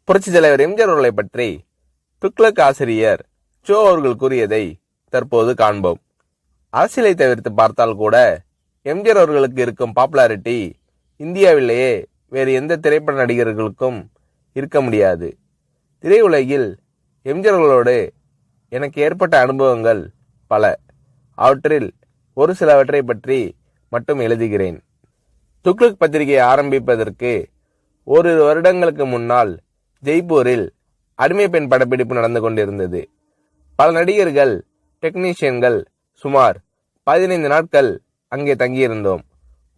புரட்சி தலைவர் எம்ஜிஆர் அவர்களை பற்றி துக்ளக் ஆசிரியர் சோ அவர்கள் கூறியதை தற்போது காண்போம். அரசியலை தவிர்த்து பார்த்தால் கூட எம்ஜிஆர் அவர்களுக்கு இருக்கும் பாப்புலாரிட்டி இந்தியாவிலேயே வேறு எந்த திரைப்பட நடிகர்களுக்கும் இருக்க முடியாது. திரையுலகில் எம்ஜிஆர் அவர்களோடு எனக்கு ஏற்பட்ட அனுபவங்கள் பல. அவற்றில் ஒரு சிலவற்றை பற்றி மட்டும் எழுதுகிறேன். துக்ளக் பத்திரிகை ஆரம்பிப்பதற்கு ஓரிரு வருடங்களுக்கு முன்னால் ஜெய்ப்பூரில் அடிமை பெண் படப்பிடிப்பு நடந்து கொண்டிருந்தது. பல நடிகர்கள், டெக்னீஷியன்கள் சுமார் 15 நாட்கள் அங்கே தங்கியிருந்தோம்.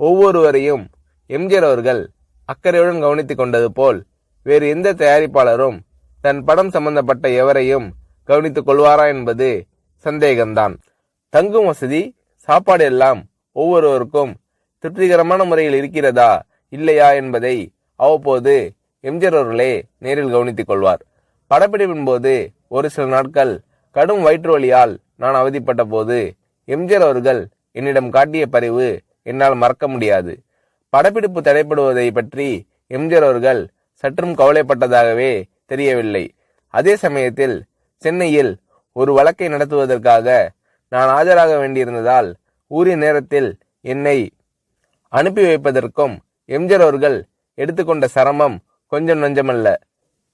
ஒவ்வொருவரையும் எம்ஜிஆர் அவர்கள் அக்கறையுடன் கவனித்துக் கொண்டது போல் வேறு எந்த தயாரிப்பாளரும் தன் படம் சம்பந்தப்பட்ட எவரையும் கவனித்துக் கொள்வாரா என்பது சந்தேகம்தான். தங்கும் வசதி, சாப்பாடு எல்லாம் ஒவ்வொருவருக்கும் திருப்திகரமான முறையில் இருக்கிறதா இல்லையா என்பதை அவ்வப்போது எம்ஜிஆர் அவர்களே நேரில் கவனித்துக் கொள்வார். படப்பிடிப்பின் போது ஒரு சில நாட்கள் கடும் வயிற்று வலியால் நான் அவதிப்பட்ட போது எம்ஜிஆர் அவர்கள் என்னிடம் காட்டிய பரிவு என்னால் மறக்க முடியாது. படப்பிடிப்பு தடைப்படுவதை பற்றி எம்ஜிஆர் அவர்கள் சற்றும் கவலைப்பட்டதாகவே தெரியவில்லை. அதே சமயத்தில் சென்னையில் ஒரு வழக்கை நடத்துவதற்காக நான் ஆஜராக வேண்டியிருந்ததால் உரிய நேரத்தில் என்னை அனுப்பி வைப்பதற்கும் எம்ஜிஆர் அவர்கள் எடுத்துக்கொண்ட சிரமம் கொஞ்சம் நஞ்சமல்ல.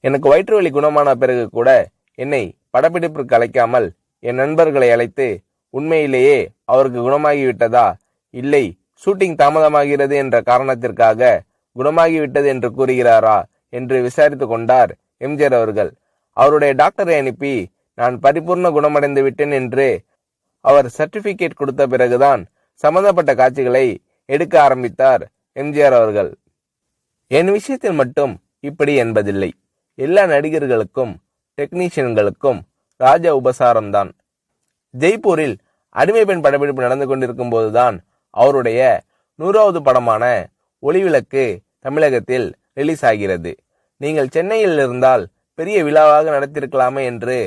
எனக்கு வயிற்று வலி குணமான பிறகு கூட என்னை படப்பிடிப்பிற்கு அழைக்காமல் என் நண்பர்களை அழைத்து உண்மையிலேயே அவருக்கு குணமாகிவிட்டதா, இல்லை ஷூட்டிங் தாமதமாகிறது என்ற காரணத்திற்காக குணமாகிவிட்டது என்று கூறுகிறாரா என்று விசாரித்து கொண்டார் எம்ஜிஆர் அவர்கள். அவருடைய டாக்டரை அனுப்பி நான் பரிபூர்ண குணமடைந்து விட்டேன் என்று அவர் சர்டிபிகேட் கொடுத்த பிறகுதான் சம்பந்தப்பட்ட காட்சிகளை எடுக்க ஆரம்பித்தார் எம்ஜிஆர் அவர்கள். என் விஷயத்தில் மட்டும் இப்படி என்பதில்லை. எல்லா நடிகர்களுக்கும் டெக்னீஷியன்களுக்கும் ராஜ உபசாரம்தான். ஜெய்ப்பூரில் அடிமை பெண் படப்பிடிப்பு நடந்து கொண்டிருக்கும் போதுதான் அவருடைய 100வது படமான ஒளிவிளக்கு தமிழகத்தில் ரிலீஸ் ஆகிறது. நீங்கள் சென்னையில் இருந்தால் பெரிய விழாவாக நடத்திருக்கலாமே என்று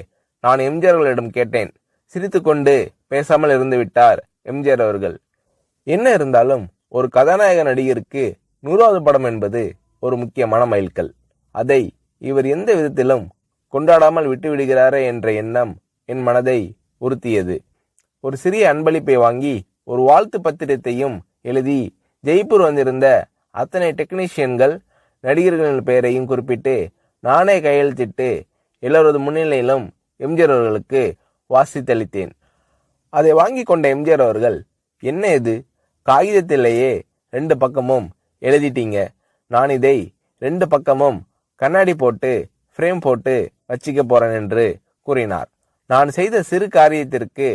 நான் எம்ஜிஆர் அவர்களிடம் கேட்டேன். சிரித்துக்கொண்டு பேசாமல் இருந்து விட்டார் எம்ஜிஆர் அவர்கள். என்ன இருந்தாலும் ஒரு கதாநாயக நடிகருக்கு 100வது படம் என்பது ஒரு முக்கியமான மைல்கல். அதை இவர் எந்த விதத்திலும் கொண்டாடாமல் விட்டுவிடுகிறாரே என்ற எண்ணம் என் மனதை உறுத்தியது. ஒரு சிறிய அன்பளிப்பை வாங்கி ஒரு வாழ்த்து பத்திரத்தையும் எழுதி ஜெய்ப்பூர் வந்திருந்த அத்தனை டெக்னீஷியன்கள், நடிகர்களின் பெயரையும் குறிப்பிட்டு நானே கையெழுத்திட்டு எல்லோரது முன்னிலையிலும் எம்ஜிஆர் அவர்களுக்கு வாசித்தளித்தேன். அதை வாங்கி கொண்ட எம்ஜிஆர் அவர்கள், என்ன இது, காகிதத்திலேயே 2 பக்கமும் எழுதிட்டீங்க, நான் இதை 2 பக்கமும் கண்ணாடி போட்டு ஃப்ரேம் போட்டு வச்சிக்க போறேன் என்று கூறினார். நான் செய்த சிறு காரியத்திற்கு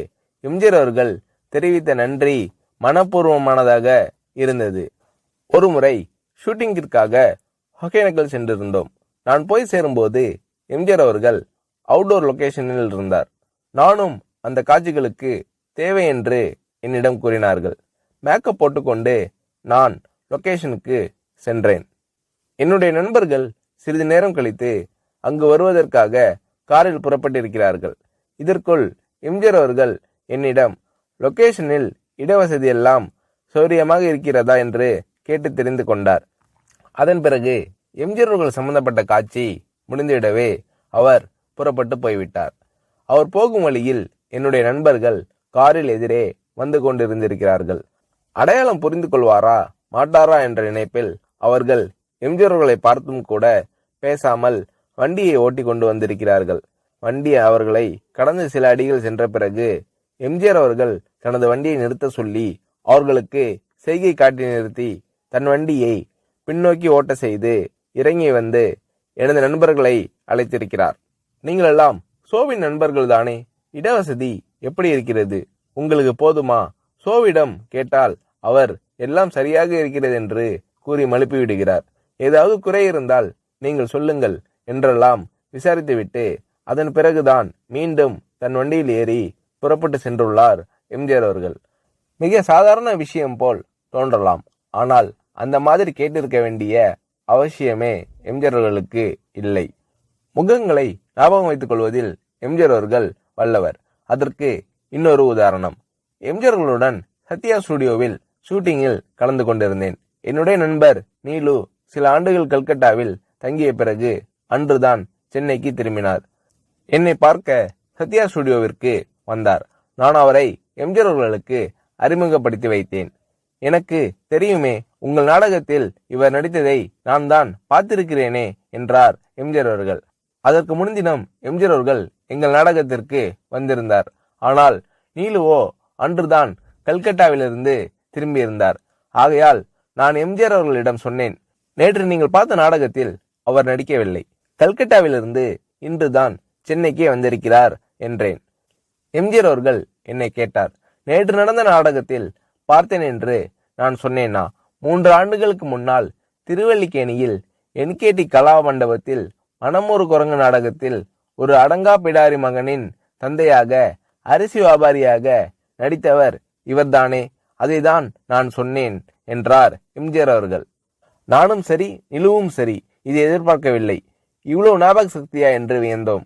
எம்ஜிஆர் அவர்கள் தெரிவித்த நன்றி மனப்பூர்வமானதாக இருந்தது. ஒரு முறை ஷூட்டிங்கிற்காக ஒகேனக்கல் சென்றிருந்தோம். நான் போய் சேரும்போது எம்ஜிஆர் அவர்கள் அவுட்டோர் லொகேஷனில் இருந்தார். நானும் அந்த காட்சிகளுக்கு தேவை என்று என்னிடம் கூறினார்கள். மேக்கப் போட்டுக்கொண்டு நான் லொகேஷனுக்கு சென்றேன். என்னுடைய நண்பர்கள் சிறிது நேரம் கழித்து அங்கு வருவதற்காக காரில் புறப்பட்டிருக்கிறார்கள். இதற்குள் எம்ஜிஆர் அவர்கள் என்னிடம் லொகேஷனில் இடவசதி எல்லாம் சௌரியமாக இருக்கிறதா என்று கேட்டு தெரிந்து கொண்டார். அதன் பிறகு எம்ஜிஆர் அவர்கள் சம்பந்தப்பட்ட காட்சி முடிந்துவிடவே அவர் புறப்பட்டு போய்விட்டார். அவர் போகும் வழியில் என்னுடைய நண்பர்கள் காரில் எதிரே வந்து கொண்டிருந்திருக்கிறார்கள். அடையாளம் புரிந்து கொள்வாரா மாட்டாரா என்ற நினைப்பில் அவர்கள் எம்ஜிஆர் அவர்களை பார்த்தும் கூட பேசாமல் வண்டியை ஓட்டி கொண்டு வந்திருக்கிறார்கள். வண்டி அவர்களை கடந்து சில அடிகள் சென்ற பிறகு எம்ஜிஆர் அவர்கள் தனது வண்டியை நிறுத்த சொல்லி அவர்களுக்கு செய்கை காட்டி நிறுத்தி தன் வண்டியை பின்னோக்கி ஓட்ட செய்து இறங்கி வந்து எனது நண்பர்களை அழைத்திருக்கிறார். நீங்கள் எல்லாம் சோவின் நண்பர்கள் தானே, இடவசதி எப்படி இருக்கிறது, உங்களுக்கு போதுமா? சோவிடம் கேட்டால் அவர் எல்லாம் சரியாக இருக்கிறது என்று கூறி மழுப்பி விடுகிறார். ஏதாவது குறை இருந்தால் நீங்கள் சொல்லுங்கள் என்றெல்லாம் விசாரித்துவிட்டு அதன் பிறகுதான் மீண்டும் தன் வண்டியில் ஏறி புறப்பட்டு சென்றுள்ளார் எம்ஜிஆர் அவர்கள். மிக சாதாரண விஷயம் போல் தோன்றலாம், ஆனால் அந்த மாதிரி கேட்டிருக்க வேண்டிய அவசியமே எம்ஜிஆர் அவர்களுக்கு இல்லை. முகங்களை ஞாபகம் வைத்துக் கொள்வதில் எம்ஜிஆர் அவர்கள் வல்லவர். அதற்கு இன்னொரு உதாரணம். எம்ஜிஆர் அவர்களுடன் சத்யா ஸ்டுடியோவில் ஷூட்டிங்கில் கலந்து கொண்டிருந்தேன். என்னுடைய நண்பர் நீலு சில ஆண்டுகள் கல்கட்டாவில் தங்கிய பிறகு அன்றுதான் சென்னைக்கு திரும்பினார். என்னை பார்க்க சத்யா ஸ்டுடியோவிற்கு வந்தார். நான் அவரை எம்ஜிஆர் அவர்களுக்கு அறிமுகப்படுத்தி வைத்தேன். எனக்கு தெரியுமே, உங்கள் நாடகத்தில் இவர் நடித்ததை நான் தான் பார்த்திருக்கிறேனே என்றார் எம்ஜிஆர் அவர்கள். அதற்கு முன்தினம் எம்ஜிஆர் அவர்கள் எங்கள் நாடகத்திற்கு வந்திருந்தார். ஆனால் நீலுவோ அன்றுதான் கல்கட்டாவிலிருந்து திரும்பியிருந்தார். ஆகையால் நான் எம்ஜிஆர் அவர்களிடம் சொன்னேன், நேற்று நீங்கள் பார்த்த நாடகத்தில் அவர் நடிக்கவில்லை. கல்கட்டாவிலிருந்து இன்றுதான் சென்னைக்கே வந்திருக்கிறார் என்றேன். எம்ஜிஆர் அவர்கள் என்னை கேட்டார், நேற்று நடந்த நாடகத்தில் பார்த்தேன் என்று நான் சொன்னேனா? 3 ஆண்டுகளுக்கு முன்னால் திருவல்லிக்கேணியில் என்கேடி கலா மண்டபத்தில் மனமொரு குரங்கு நாடகத்தில் ஒரு அடங்கா பிடாரி மகனின் தந்தையாக அரிசி வியாபாரியாக நடித்தவர் இவர்தானே, அதைதான் நான் சொன்னேன் என்றார் எம்ஜிஆர் அவர்கள். நானும் சரி, நிலுவும் சரி, இதை எதிர்பார்க்கவில்லை. இவ்வளவு ஞாபக சக்தியா என்று வியந்தோம்.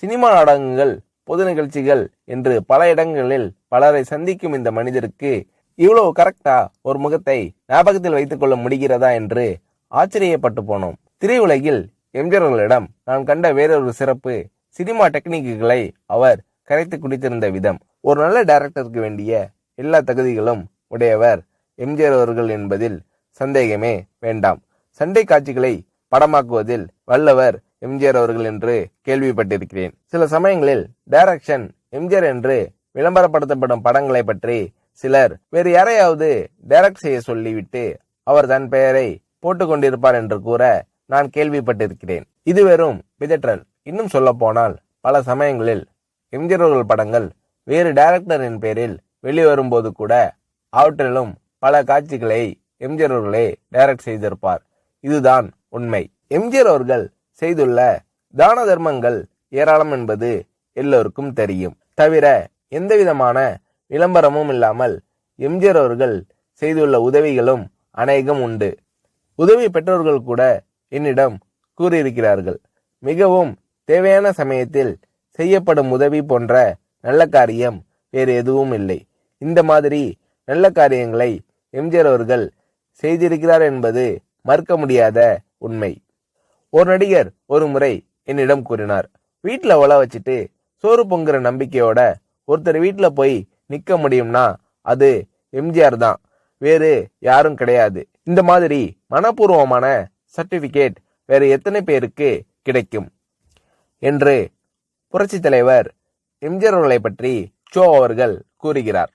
சினிமா நாடகங்கள், பொது நிகழ்ச்சிகள் என்று பல இடங்களில் பலரை சந்திக்கும் இந்த மனிதருக்கு இவ்வளவு கரெக்டா ஒரு முகத்தை ஞாபகத்தில் வைத்துக் கொள்ள முடிகிறதா என்று ஆச்சரியப்பட்டு போனோம். திரையுலகில் எம்ஜிஆர் அவர்களிடம் நான் கண்ட வேறொரு சிறப்பு, சினிமா டெக்னிக்குகளை அவர் கரைத்து குடித்திருந்த விதம். ஒரு நல்ல டைரக்டருக்கு வேண்டிய எல்லா தகுதிகளும் உடையவர் எம்ஜிஆர் அவர்கள் என்பதில் சந்தேகமே வேண்டாம். சண்டை காட்சிகளை படமாக்குவதில் வல்லவர் எம்ஜிஆர் அவர்கள் என்று கேள்விப்பட்டிருக்கிறேன். சில சமயங்களில் டைரக்ஷன் எம்ஜிஆர் என்று விளம்பரப்படுத்தப்படும் படங்களை பற்றி சிலர் வேறு யாரையாவது டைரக்ட் செய்ய சொல்லிவிட்டு அவர் தன் பெயரை போட்டுக் கொண்டிருப்பார் என்று கூற நான் கேள்விப்பட்டிருக்கிறேன். இது வெறும் பிதற்றல். இன்னும் சொல்ல போனால் பல சமயங்களில் எம்ஜிஆர் அவர்கள் படங்கள் வேறு டைரக்டரின் பெயரில் வெளிவரும்போது கூட அவற்றிலும் பல காட்சிகளை எம்ஜிஆர் அவர்களே டைரக்ட் செய்திருப்பார். இதுதான் உண்மை. எம்ஜிஆர் அவர்கள் செய்துள்ள தான தர்மங்கள் ஏராளம் என்பது எல்லோருக்கும் தெரியும். தவிர எந்தவிதமான விளம்பரமும் இல்லாமல் எம்ஜிஆர் அவர்கள் செய்துள்ள உதவிகளும் அநேகம் உண்டு. உதவி பெற்றோர்கள் கூட என்னிடம் கூறியிருக்கிறார்கள். மிகவும் தேவையான சமயத்தில் செய்யப்படும் உதவி போன்ற நல்ல காரியம் வேறு எதுவும் இல்லை. இந்த மாதிரி நல்ல காரியங்களை எம்ஜிஆர் அவர்கள் செய்திருக்கிறார் என்பது மறுக்க முடியாத உண்மை. ஒரு நடிகர் ஒரு முறை என்னிடம் கூறினார், வீட்டுல ஒல வச்சுட்டு சோறு பொங்குற நம்பிக்கையோட ஒருத்தர் வீட்டுல போய் நிக்க முடியும்னா அது எம்ஜிஆர் தான், வேறு யாரும் கிடையாது. இந்த மாதிரி மனப்பூர்வமான சர்டிபிகேட் வேறு எத்தனை பேருக்கு கிடைக்கும் என்று புரட்சி தலைவர் எம்ஜிஆர் அவர்களை பற்றி சோ அவர்கள் கூறுகிறார்.